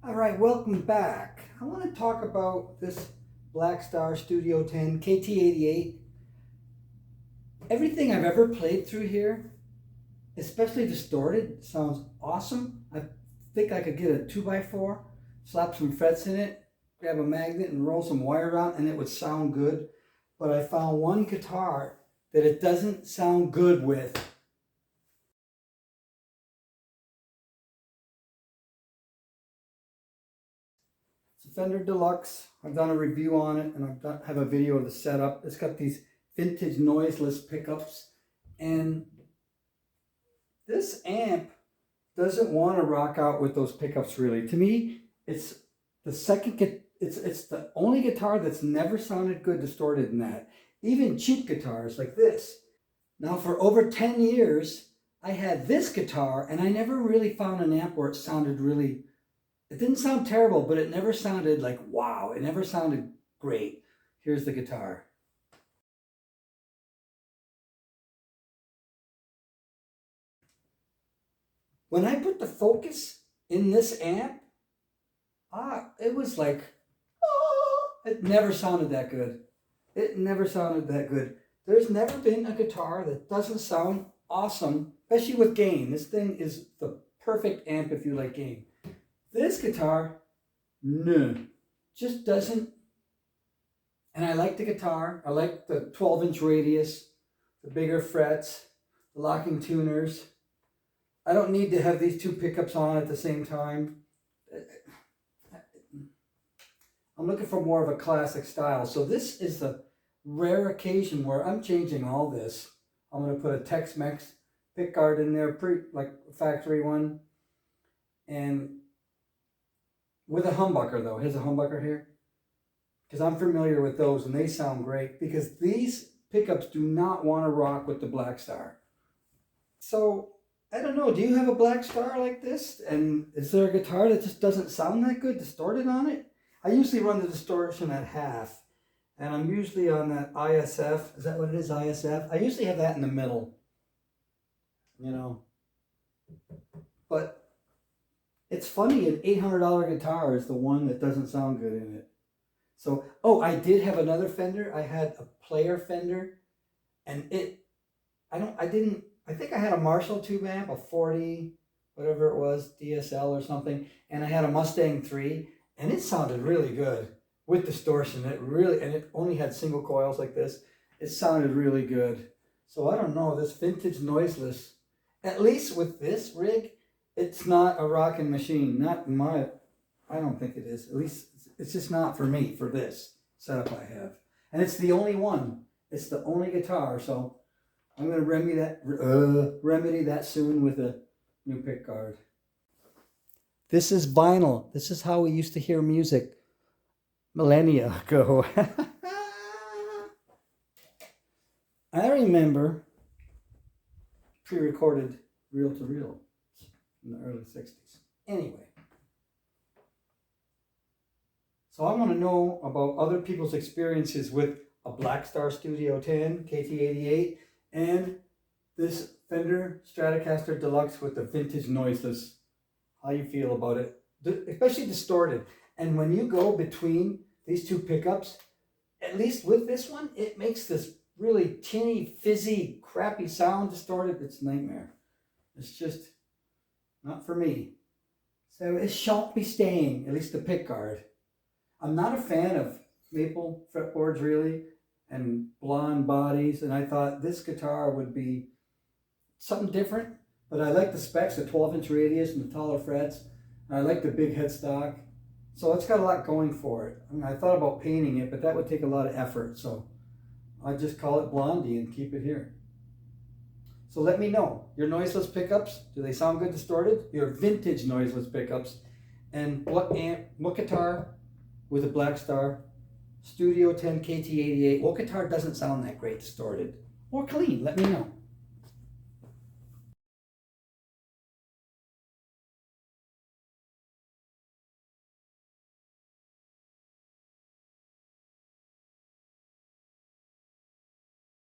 All right, welcome back. I want to talk about this Blackstar Studio 10 KT88. Everything I've ever played through here, especially distorted, sounds awesome. I think I could get a 2x4, slap some frets in it, grab a magnet and roll some wire around and it would sound good. But I found one guitar that it doesn't sound good with. Fender Deluxe. I've done a review on it and I have a video of the setup. It's got these vintage noiseless pickups, and this amp doesn't want to rock out with those pickups really. To me, it's the only guitar that's never sounded good distorted in that. Even cheap guitars like this. Now for over 10 years, I had this guitar and I never really found an amp where it sounded really. It didn't sound terrible, but it never sounded like, wow. It never sounded great. Here's the guitar. When I put the focus in this amp, it was like, oh, it never sounded that good. It never sounded that good. There's never been a guitar that doesn't sound awesome, especially with gain. This thing is the perfect amp if you like gain. This guitar, no, just doesn't. And I like the guitar. I like the 12-inch radius, the bigger frets, the locking tuners. I don't need to have these two pickups on at the same time. I'm looking for more of a classic style. So this is the rare occasion where I'm changing all this. I'm going to put a Tex-Mex pickguard in there, like a factory one. And with a humbucker though. Here's a humbucker here. Because I'm familiar with those and they sound great. Because these pickups do not want to rock with the Blackstar. So, I don't know. Do you have a Blackstar like this? And is there a guitar that just doesn't sound that good distorted on it? I usually run the distortion at half. And I'm usually on that ISF. Is that what it is, ISF? I usually have that in the middle. You know. But it's funny, an $800 guitar is the one that doesn't sound good in it. So, oh, I did have another Fender. I had a player Fender, and I think I had a Marshall tube amp, a 40, whatever it was, DSL or something, and I had a Mustang 3, and it sounded really good with distortion. And it only had single coils like this. It sounded really good. So I don't know, this vintage noiseless, at least with this rig, it's not a rocking machine. I don't think it is. At least it's just not for me, for this setup I have. And it's the only one. It's the only guitar. So I'm going to remedy that soon with a new pickguard. This is vinyl. This is how we used to hear music millennia ago. I remember pre-recorded reel-to-reel in the early 60s. Anyway. So I want to know about other people's experiences with a Blackstar Studio 10 KT88 and this Fender Stratocaster Deluxe with the vintage noiseless. How you feel about it, especially distorted. And when you go between these two pickups, at least with this one, it makes this really tinny, fizzy, crappy sound distorted. It's a nightmare. It's just not for me. So it shan't be staying, at least the pickguard. I'm not a fan of maple fretboards really, and blonde bodies, and I thought this guitar would be something different, but I like the specs, the 12-inch radius and the taller frets, and I like the big headstock. So it's got a lot going for it. I mean, I thought about painting it, but that would take a lot of effort, so I just call it Blondie and keep it here. So let me know, your noiseless pickups, do they sound good distorted? Your vintage noiseless pickups, and what guitar with a Blackstar Studio 10 KT88, what guitar doesn't sound that great distorted? Or clean, let me know.